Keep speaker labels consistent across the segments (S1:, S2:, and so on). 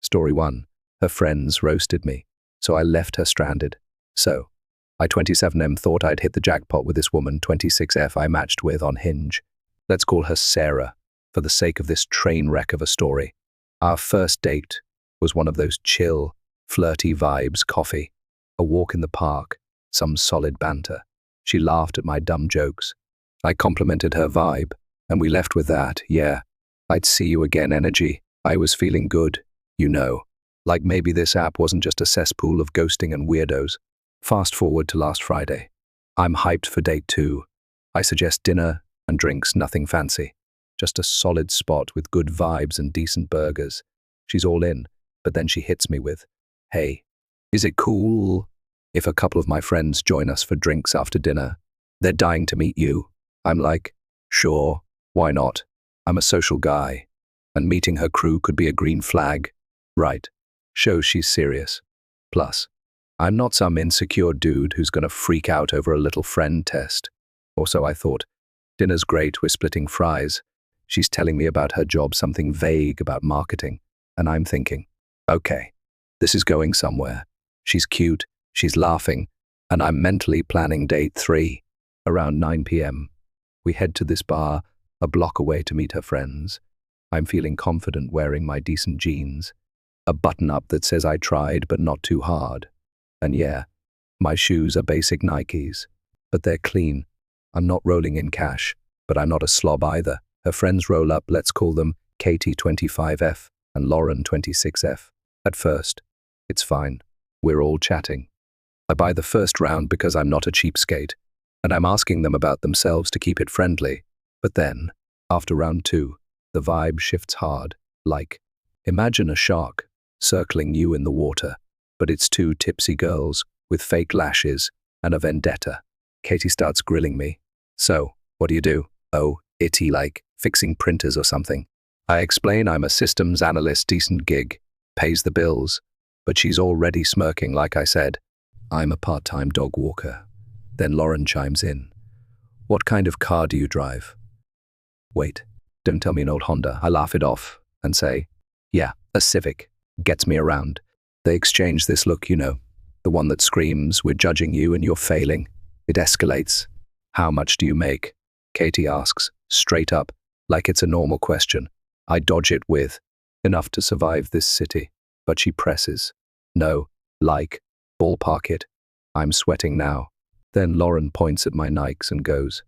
S1: Story 1. Her friends roasted me, so I left her stranded. So, I 27M thought I'd hit the jackpot with this woman 26F I matched with on Hinge. Let's call her Sarah, for the sake of this train wreck of a story. Our first date was one of those chill, flirty vibes, coffee, a walk in the park, some solid banter. She laughed at my dumb jokes. I complimented her vibe, and we left with that, yeah. I'd see you again energy. I was feeling good, you know. Like maybe this app wasn't just a cesspool of ghosting and weirdos. Fast forward to last Friday. I'm hyped for date 2. I suggest dinner and drinks, nothing fancy. Just a solid spot with good vibes and decent burgers. She's all in, but then she hits me with, "Hey, is it cool if a couple of my friends join us for drinks after dinner? They're dying to meet you." I'm like, sure, why not? I'm a social guy, and meeting her crew could be a green flag. Right, shows she's serious. Plus, I'm not some insecure dude who's gonna freak out over a little friend test. Or so I thought. Dinner's great, we're splitting fries. She's telling me about her job, something vague about marketing, and I'm thinking, okay, this is going somewhere. She's cute, she's laughing, and I'm mentally planning date 3. Around 9 p.m. We head to this bar, a block away to meet her friends. I'm feeling confident wearing my decent jeans, a button-up that says I tried but not too hard. And yeah, my shoes are basic Nikes, but they're clean. I'm not rolling in cash, but I'm not a slob either. Her friends roll up, let's call them Katie 25F and Lauren 26F. At first, it's fine. We're all chatting. I buy the first round because I'm not a cheapskate, and I'm asking them about themselves to keep it friendly. But then, after round 2, the vibe shifts hard. Like, imagine a shark circling you in the water, but it's 2 tipsy girls with fake lashes and a vendetta. Katie starts grilling me. So, what do you do? Oh, itty, like fixing printers or something. I explain I'm a systems analyst, decent gig, pays the bills, but she's already smirking like I said. I'm a part-time dog walker. Then Lauren chimes in. What kind of car do you drive? Wait, don't tell me an old Honda. I laugh it off and say, yeah, a Civic. Gets me around. They exchange this look, you know, the one that screams, we're judging you and you're failing. It escalates. How much do you make? Katie asks, straight up, like it's a normal question. I dodge it with, enough to survive this city. But she presses. No, like, ballpark it. I'm sweating now. Then Lauren points at my Nikes and goes,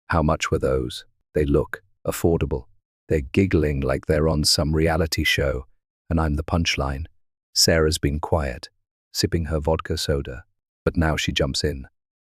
S1: how much were those? They look affordable. They're giggling like they're on some reality show, and I'm the punchline. Sarah's been quiet, sipping her vodka soda, but now she jumps in.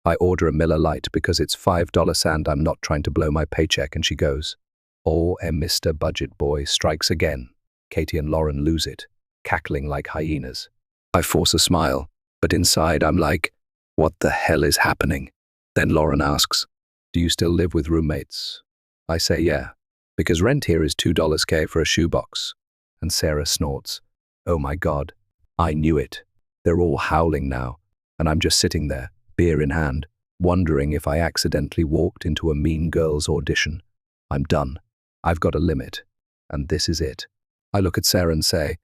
S1: I order a Miller Lite because it's $5 and I'm not trying to blow my paycheck, and she goes, oh, Mr. Budget Boy strikes again. Katie and Lauren lose it, cackling like hyenas. I force a smile, but inside I'm like, what the hell is happening? Then Lauren asks, do you still live with roommates? I say yeah, because rent here is $2K for a shoebox. And Sarah snorts, oh my God, I knew it. They're all howling now, and I'm just sitting there, beer in hand, wondering if I accidentally walked into a Mean Girls audition. I'm done. I've got a limit, and this is it. I look at Sarah and say,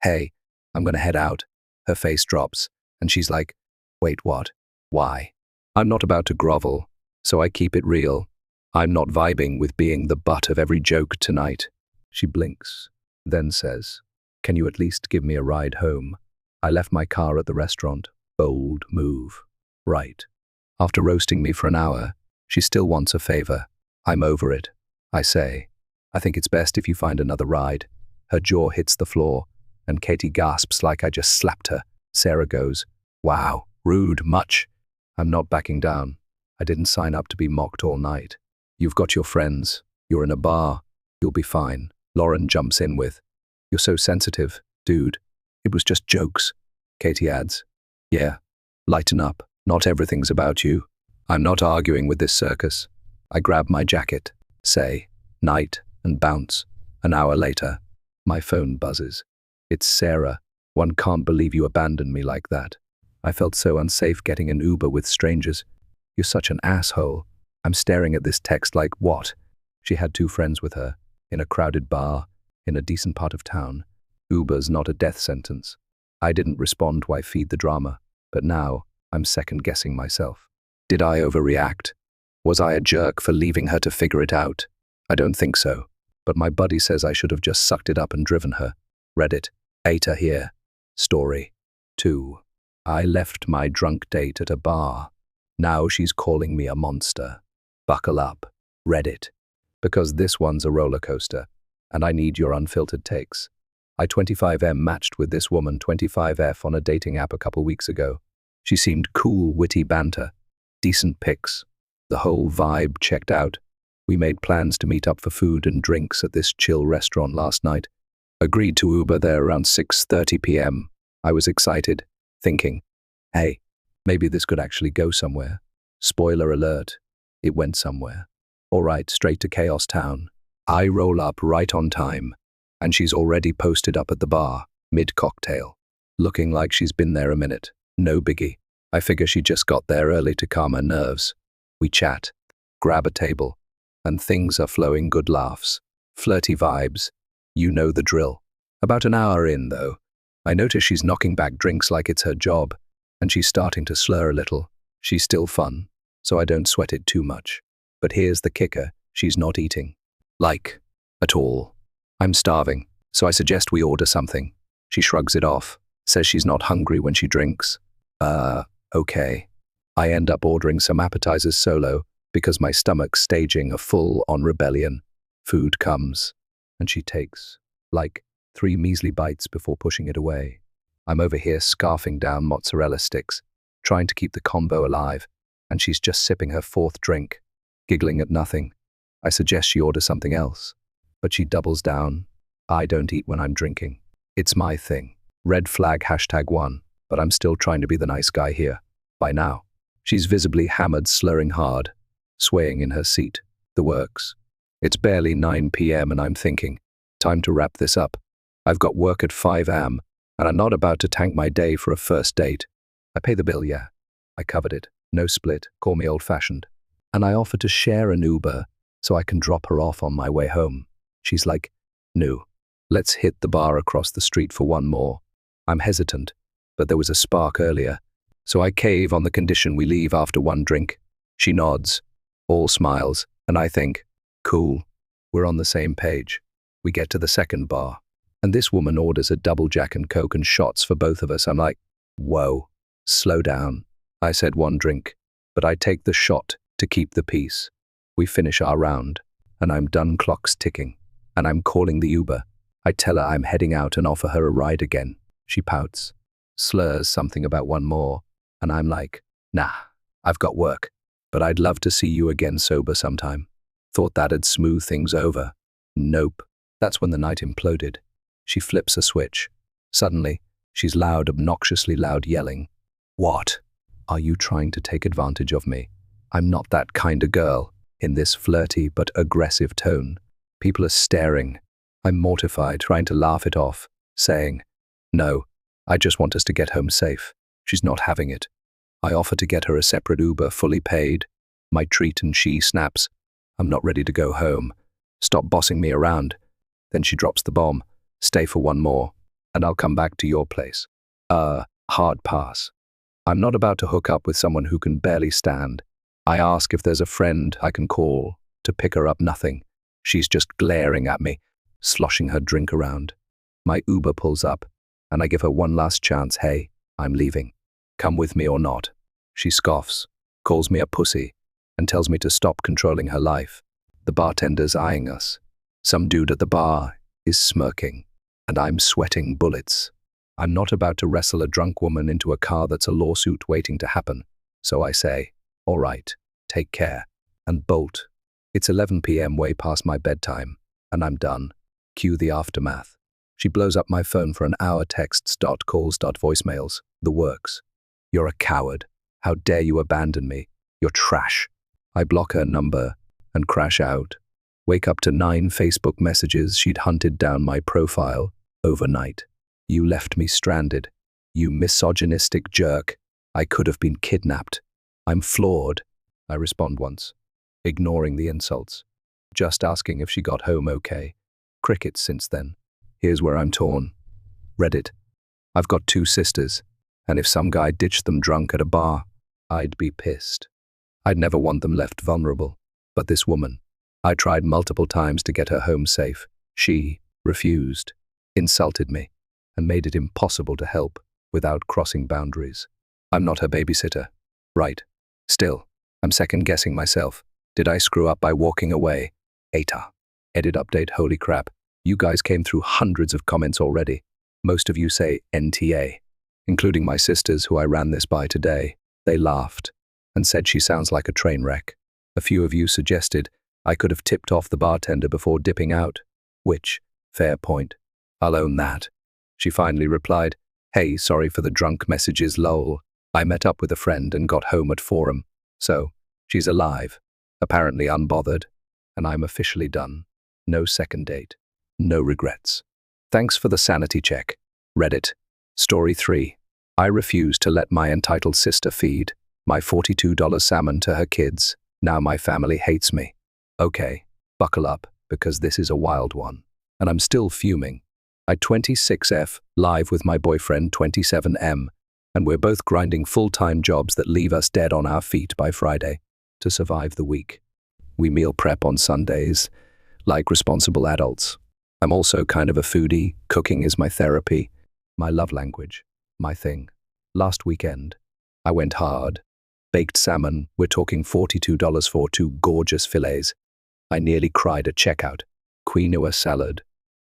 S1: hey, I'm gonna head out. Her face drops, and she's like, wait, what? Why? I'm not about to grovel, so I keep it real. I'm not vibing with being the butt of every joke tonight. She blinks, then says, can you at least give me a ride home? I left my car at the restaurant. Bold move. Right. After roasting me for an hour, she still wants a favor. I'm over it. I say, I think it's best if you find another ride. Her jaw hits the floor, and Katie gasps like I just slapped her. Sarah goes, wow, rude, much. I'm not backing down. I didn't sign up to be mocked all night. You've got your friends. You're in a bar. You'll be fine. Lauren jumps in with, you're so sensitive, dude. It was just jokes. Katie adds, yeah, lighten up. Not everything's about you. I'm not arguing with this circus. I grab my jacket, say, night, and bounce. An hour later, my phone buzzes. It's Sarah. One can't believe you abandoned me like that. I felt so unsafe getting an Uber with strangers. You're such an asshole. I'm staring at this text like, what? She had 2 friends with her, in a crowded bar, in a decent part of town. Uber's not a death sentence. I didn't respond. Why feed the drama? But now I'm second-guessing myself. Did I overreact? Was I a jerk for leaving her to figure it out? I don't think so. But my buddy says I should have just sucked it up and driven her. Reddit. Eta here. Story 2. I left my drunk date at a bar. Now she's calling me a monster. Buckle up. Reddit. Because this one's a roller coaster, and I need your unfiltered takes. I 25M matched with this woman 25F on a dating app a couple weeks ago. She seemed cool, witty banter, decent pics. The whole vibe checked out. We made plans to meet up for food and drinks at this chill restaurant last night. Agreed to Uber there around 6:30 p.m. I was excited, thinking, hey, maybe this could actually go somewhere. Spoiler alert, it went somewhere. All right, straight to Chaos Town. I roll up right on time, and she's already posted up at the bar, mid-cocktail, looking like she's been there a minute. No biggie. I figure she just got there early to calm her nerves. We chat, grab a table, and things are flowing. Good laughs, flirty vibes. You know the drill. About an hour in, though, I notice she's knocking back drinks like it's her job, and she's starting to slur a little. She's still fun, so I don't sweat it too much. But here's the kicker, she's not eating. Like, at all. I'm starving, so I suggest we order something. She shrugs it off, says she's not hungry when she drinks. Okay. I end up ordering some appetizers solo because my stomach's staging a full-on rebellion. Food comes, and she takes, like, 3 measly bites before pushing it away. I'm over here scarfing down mozzarella sticks, trying to keep the combo alive, and she's just sipping her 4th drink, giggling at nothing. I suggest she order something else, but she doubles down. I don't eat when I'm drinking. It's my thing. Red flag #1, but I'm still trying to be the nice guy here. By now, she's visibly hammered, slurring hard, swaying in her seat. The works. It's barely 9 p.m. and I'm thinking, time to wrap this up. I've got work at 5 a.m. and I'm not about to tank my day for a first date. I pay the bill, yeah. I covered it. No split. Call me old-fashioned. And I offer to share an Uber so I can drop her off on my way home. She's like, no, let's hit the bar across the street for one more. I'm hesitant, but there was a spark earlier, so I cave on the condition we leave after 1 drink. She nods, all smiles, and I think, cool, we're on the same page. We get to the second bar, and this woman orders a double Jack and Coke and shots for both of us. I'm like, whoa, slow down. I said 1 drink, but I take the shot to keep the peace. We finish our round, and I'm done. Clock's ticking, and I'm calling the Uber. I tell her I'm heading out and offer her a ride again. She pouts, slurs something about 1 more, and I'm like, nah, I've got work, but I'd love to see you again sober sometime. Thought that'd smooth things over. Nope. That's when the night imploded. She flips a switch. Suddenly, she's loud, obnoxiously loud, yelling, "What? Are you trying to take advantage of me? I'm not that kind of girl," in this flirty but aggressive tone. People are staring. I'm mortified, trying to laugh it off, saying, no, I just want us to get home safe. She's not having it. I offer to get her a separate Uber, fully paid. My treat, and she snaps, I'm not ready to go home. Stop bossing me around. Then she drops the bomb. Stay for 1 more, and I'll come back to your place. Hard pass. I'm not about to hook up with someone who can barely stand. I ask if there's a friend I can call to pick her up. Nothing. She's just glaring at me, sloshing her drink around. My Uber pulls up, and I give her 1 last chance. Hey, I'm leaving. Come with me or not. She scoffs, calls me a pussy, and tells me to stop controlling her life. The bartender's eyeing us. Some dude at the bar is smirking, and I'm sweating bullets. I'm not about to wrestle a drunk woman into a car that's a lawsuit waiting to happen. So I say, all right, take care, and bolt. It's 11 p.m. way past my bedtime, and I'm done. Cue the aftermath. She blows up my phone for an hour, texts, calls, voicemails, the works. You're a coward. How dare you abandon me? You're trash. I block her number and crash out. Wake up to 9 Facebook messages she'd hunted down my profile overnight. You left me stranded. You misogynistic jerk. I could have been kidnapped. I'm flawed. I respond once, ignoring the insults, just asking if she got home okay. Crickets since then. Here's where I'm torn. Reddit. I've got 2 sisters, and if some guy ditched them drunk at a bar, I'd be pissed. I'd never want them left vulnerable. But this woman, I tried multiple times to get her home safe. She refused, insulted me, and made it impossible to help without crossing boundaries. I'm not her babysitter. Right. Still, I'm second-guessing myself. Did I screw up by walking away? ATA. Edit update, holy crap. You guys came through hundreds of comments already. Most of you say NTA, including my sisters who I ran this by today. They laughed and said she sounds like a train wreck. A few of you suggested I could have tipped off the bartender before dipping out, which, fair point. I'll own that. She finally replied, "Hey, sorry for the drunk messages, lol. I met up with a friend and got home at 4 am. So, she's alive, apparently unbothered, and I'm officially done. No second date. No regrets. Thanks for the sanity check. Reddit. Story 3. I refuse to let my entitled sister feed my $42 salmon to her kids. Now my family hates me. Okay, buckle up, because this is a wild one. And I'm still fuming. I 26F live with my boyfriend 27M, and we're both grinding full-time jobs that leave us dead on our feet by Friday to survive the week. We meal prep on Sundays, like responsible adults. I'm also kind of a foodie. Cooking is my therapy, my love language, my thing. Last weekend, I went hard. Baked salmon, we're talking $42 for 2 gorgeous fillets. I nearly cried at checkout. Quinoa salad,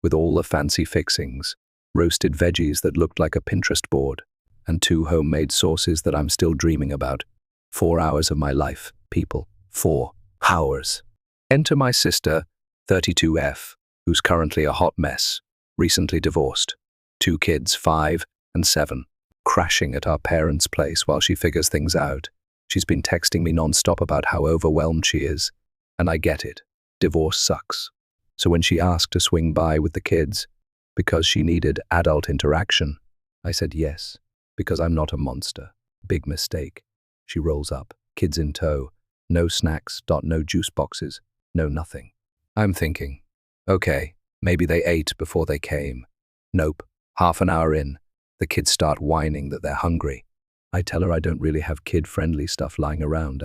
S1: with all the fancy fixings. Roasted veggies that looked like a Pinterest board. And 2 homemade sauces that I'm still dreaming about. 4 hours of my life, people. 4 hours. Enter my sister, 32F, who's currently a hot mess, recently divorced. 2 kids, 5 and 7, crashing at our parents' place while she figures things out. She's been texting me non-stop about how overwhelmed she is, and I get it. Divorce sucks. So when she asked to swing by with the kids, because she needed adult interaction, I said yes, because I'm not a monster. Big mistake. She rolls up, kids in tow, no snacks, no juice boxes, no nothing. I'm thinking, okay, maybe they ate before they came. Nope. Half an hour in, the kids start whining that they're hungry. I tell her I don't really have kid-friendly stuff lying around.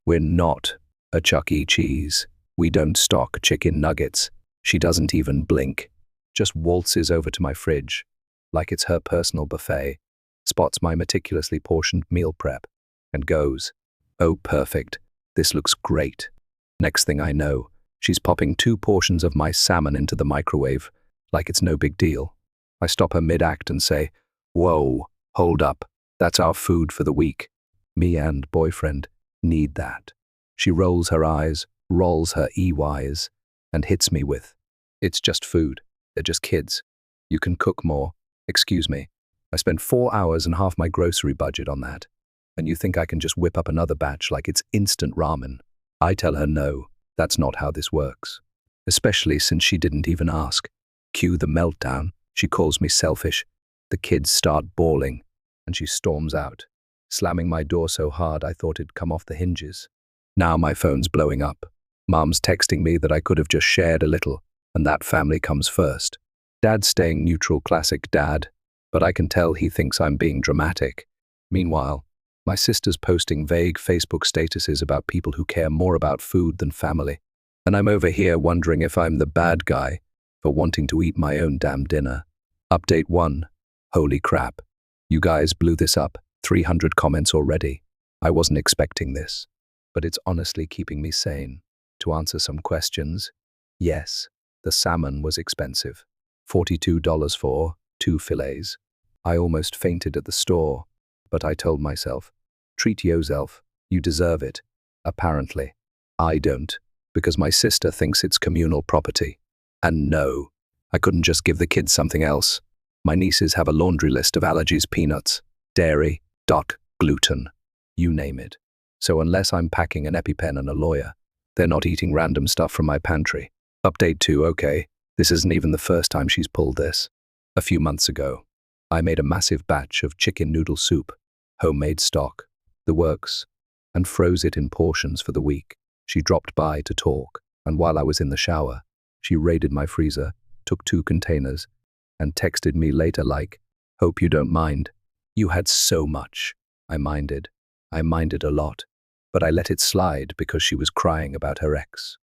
S1: We're not a Chuck E. Cheese. We don't stock chicken nuggets. She doesn't even blink. Just waltzes over to my fridge, like it's her personal buffet, spots my meticulously portioned meal prep, and goes, "Oh, perfect. This looks great." Next thing I know, she's popping 2 portions of my salmon into the microwave, like it's no big deal. I stop her mid-act and say, "Whoa, hold up. That's our food for the week. Me and boyfriend need that." She rolls her eyes, rolls her EYs, and hits me with, "It's just food. They're just kids. You can cook more. Excuse me. I spent 4 hours and half my grocery budget on that. And you think I can just whip up another batch like it's instant ramen?" I tell her no, that's not how this works. Especially since she didn't even ask. Cue the meltdown. She calls me selfish. The kids start bawling, and she storms out, slamming my door so hard I thought it'd come off the hinges. Now my phone's blowing up. Mom's texting me that I could have just shared a little, and that family comes first. Dad's staying neutral, classic dad, but I can tell he thinks I'm being dramatic. Meanwhile, my sister's posting vague Facebook statuses about people who care more about food than family, and I'm over here wondering if I'm the bad guy for wanting to eat my own damn dinner. Update 1. Holy crap. You guys blew this up. 300 comments already. I wasn't expecting this, but it's honestly keeping me sane. To answer some questions, yes, the salmon was expensive. $42 for 2 fillets. I almost fainted at the store, but I told myself, treat yourself, you deserve it. Apparently, I don't, because my sister thinks it's communal property. And no, I couldn't just give the kids something else. My nieces have a laundry list of allergies: peanuts, dairy, gluten, you name it. So unless I'm packing an EpiPen and a lawyer, they're not eating random stuff from my pantry. Update 2, okay, this isn't even the first time she's pulled this. A few months ago, I made a massive batch of chicken noodle soup, homemade stock, the works, and froze it in portions for the week. She dropped by to talk, and while I was in the shower, she raided my freezer, took 2 containers, and texted me later like, "Hope you don't mind. You had so much." I minded. I minded a lot, but I let it slide because she was crying about her ex.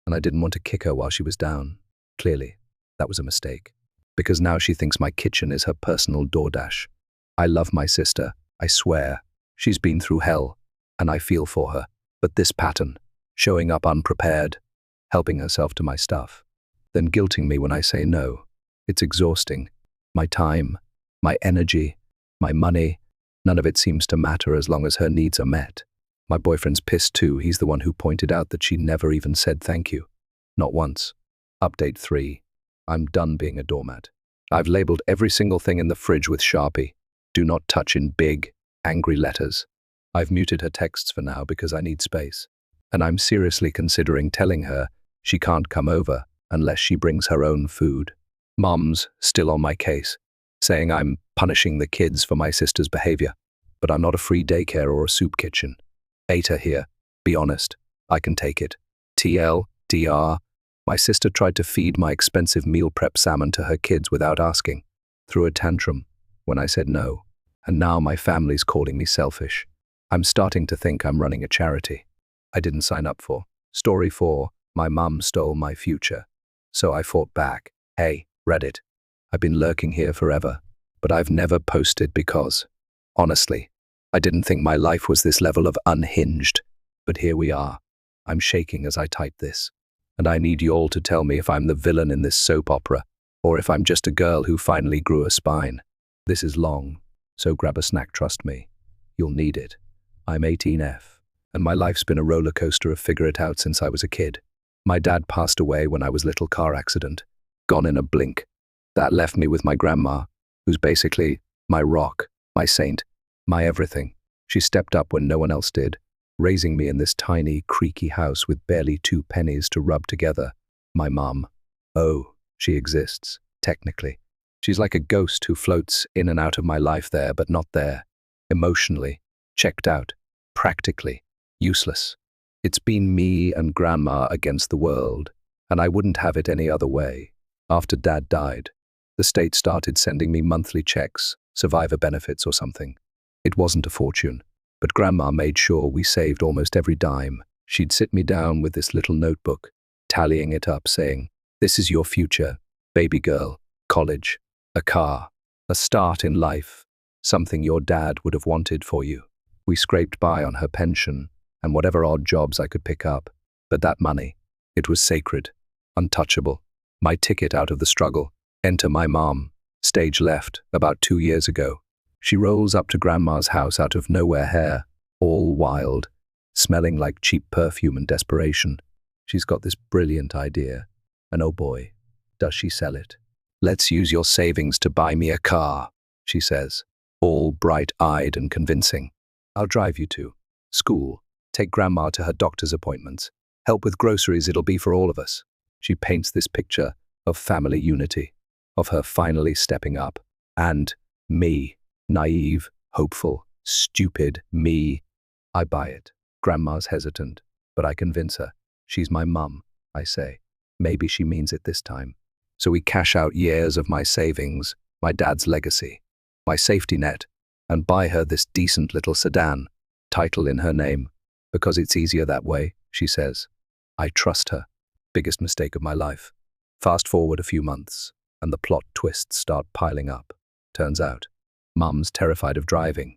S1: And I didn't want to kick her while she was down. Clearly, that was a mistake. Because now she thinks my kitchen is her personal DoorDash. I love my sister, I swear. She's been through hell, and I feel for her. But this pattern, showing up unprepared, helping herself to my stuff, then guilting me when I say no, it's exhausting. My time, my energy, my money, none of it seems to matter as long as her needs are met. My boyfriend's pissed too. He's the one who pointed out that she never even said thank you. Not once. Update 3. I'm done being a doormat. I've labeled every single thing in the fridge with Sharpie. Do not touch in big, angry letters. I've muted her texts for now because I need space. And I'm seriously considering telling her she can't come over unless she brings her own food. Mom's still on my case, saying I'm punishing the kids for my sister's behavior. But I'm not a free daycare or a soup kitchen. Beta here. Be honest. I can take it. TL, DR. My sister tried to feed my expensive meal prep salmon to her kids without asking. Threw a tantrum when I said no. And now my family's calling me selfish. I'm starting to think I'm running a charity I didn't sign up for. Story 4. My mum stole my future. So I fought back. Hey, Reddit. I've been lurking here forever, but I've never posted because, honestly, I didn't think my life was this level of unhinged. But here we are. I'm shaking as I type this. And I need you all to tell me if I'm the villain in this soap opera, or if I'm just a girl who finally grew a spine. This is long, so grab a snack, trust me. You'll need it. I'm 18F, and my life's been a roller coaster of figure it out since I was a kid. My dad passed away when I was little, car accident. Gone in a blink. That left me with my grandma, who's basically my rock, my saint, my everything. She stepped up when no one else did, raising me in this tiny, creaky house with barely 2 pennies to rub together. My mum. Oh, she exists, technically. She's like a ghost who floats in and out of my life there, but not there. Emotionally, checked out, practically, useless. It's been me and Grandma against the world, and I wouldn't have it any other way. After Dad died, the state started sending me monthly checks, survivor benefits or something. It wasn't a fortune. But Grandma made sure we saved almost every dime. She'd sit me down with this little notebook, tallying it up, saying, "This is your future, baby girl, college, a car, a start in life, something your dad would have wanted for you." We scraped by on her pension and whatever odd jobs I could pick up. But that money, it was sacred, untouchable. My ticket out of the struggle. Enter my mom, stage left, about 2 years ago. She rolls up to Grandma's house out of nowhere, hair, all wild, smelling like cheap perfume and desperation. She's got this brilliant idea, and oh boy, does she sell it. "Let's use your savings to buy me a car," she says, all bright-eyed and convincing. "I'll drive you to school, take Grandma to her doctor's appointments, help with groceries, it'll be for all of us." She paints this picture of family unity, of her finally stepping up, and me. Naive, hopeful, stupid me. I buy it. Grandma's hesitant, but I convince her. She's my mum, I say. Maybe she means it this time. So we cash out years of my savings, my dad's legacy, my safety net, and buy her this decent little sedan, title in her name, because it's easier that way, she says. I trust her. Biggest mistake of my life. Fast forward a few months, and the plot twists start piling up. Turns out, Mum's terrified of driving.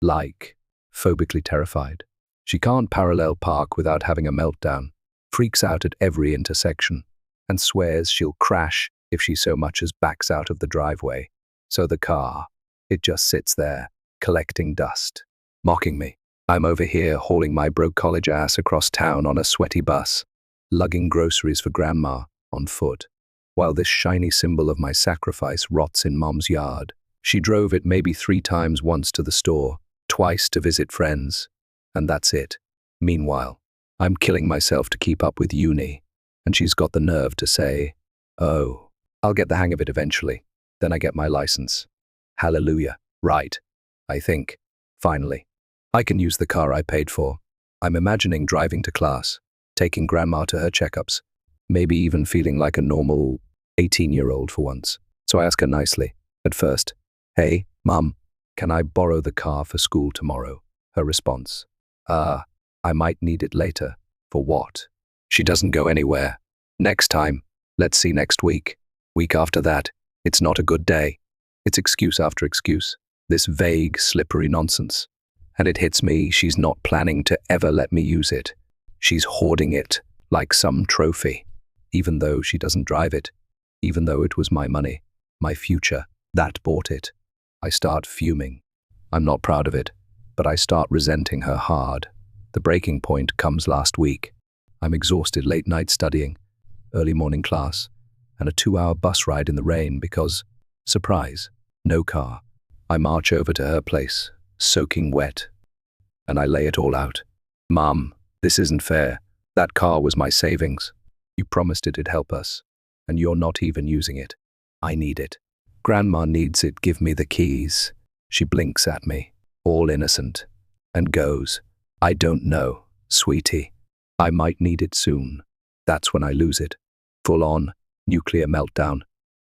S1: Like, phobically terrified. She can't parallel park without having a meltdown, freaks out at every intersection, and swears she'll crash if she so much as backs out of the driveway. So the car, it just sits there, collecting dust, mocking me. I'm over here hauling my broke college ass across town on a sweaty bus, lugging groceries for Grandma on foot, while this shiny symbol of my sacrifice rots in Mom's yard. She drove it maybe 3 times, once to the store, twice to visit friends, and that's it. Meanwhile, I'm killing myself to keep up with uni, and she's got the nerve to say, "Oh, I'll get the hang of it eventually. Then I get my license." Hallelujah. Right. I think, finally, I can use the car I paid for. I'm imagining driving to class, taking Grandma to her checkups, maybe even feeling like a normal 18-year-old for once. So I ask her nicely. At first, "Hey, Mum, can I borrow the car for school tomorrow?" Her response, I might need it later." "For what?" "She doesn't go anywhere." "Next time. Let's see next week." Week after that, it's not a good day. It's excuse after excuse. This vague, slippery nonsense. And it hits me, she's not planning to ever let me use it. She's hoarding it like some trophy, even though she doesn't drive it, even though it was my money, my future, that bought it. I start fuming. I'm not proud of it, but I start resenting her hard. The breaking point comes last week. I'm exhausted, late night studying, early morning class, and a 2-hour bus ride in the rain because, surprise, no car. I march over to her place, soaking wet, and I lay it all out. "Mom, this isn't fair. That car was my savings. You promised it'd help us, and you're not even using it. I need it. Grandma needs it. Give me the keys." She blinks at me, all innocent, and goes, "I don't know, sweetie. I might need it soon." That's when I lose it. Full on, nuclear meltdown.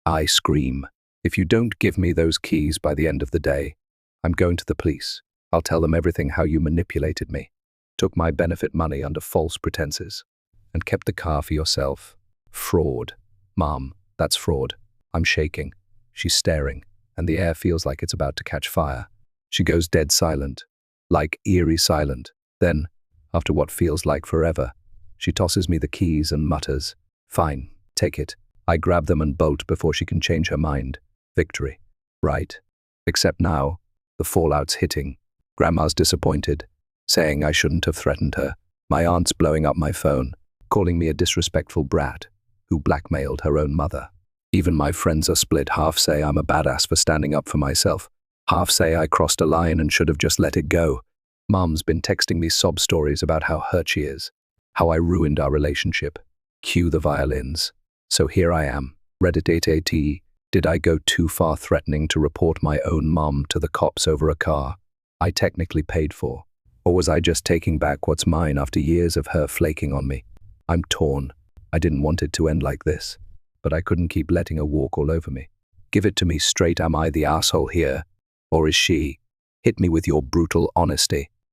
S1: I scream, "If you don't give me those keys by the end of the day, I'm going to the police. I'll tell them everything, how you manipulated me, took my benefit money under false pretenses, and kept the car for yourself. Fraud. Mom, that's fraud." I'm shaking. She's staring, and the air feels like it's about to catch fire. She goes dead silent, like eerie silent. Then, after what feels like forever, she tosses me the keys and mutters, "Fine, take it." I grab them and bolt before she can change her mind. Victory. Right. Except now, the fallout's hitting. Grandma's disappointed, saying I shouldn't have threatened her. My aunt's blowing up my phone, calling me a disrespectful brat who blackmailed her own mother. Even my friends are split. Half say I'm a badass for standing up for myself. Half say I crossed a line and should have just let it go. Mom's been texting me sob stories about how hurt she is, how I ruined our relationship. Cue the violins. So here I am, Reddit 8AT. Did I go too far threatening to report my own mom to the cops over a car I technically paid for? Or was I just taking back what's mine after years of her flaking on me? I'm torn. I didn't want it to end like this, but I couldn't keep letting her walk all over me. Give it to me straight. Am I the asshole here? Or is she? Hit me with your brutal honesty.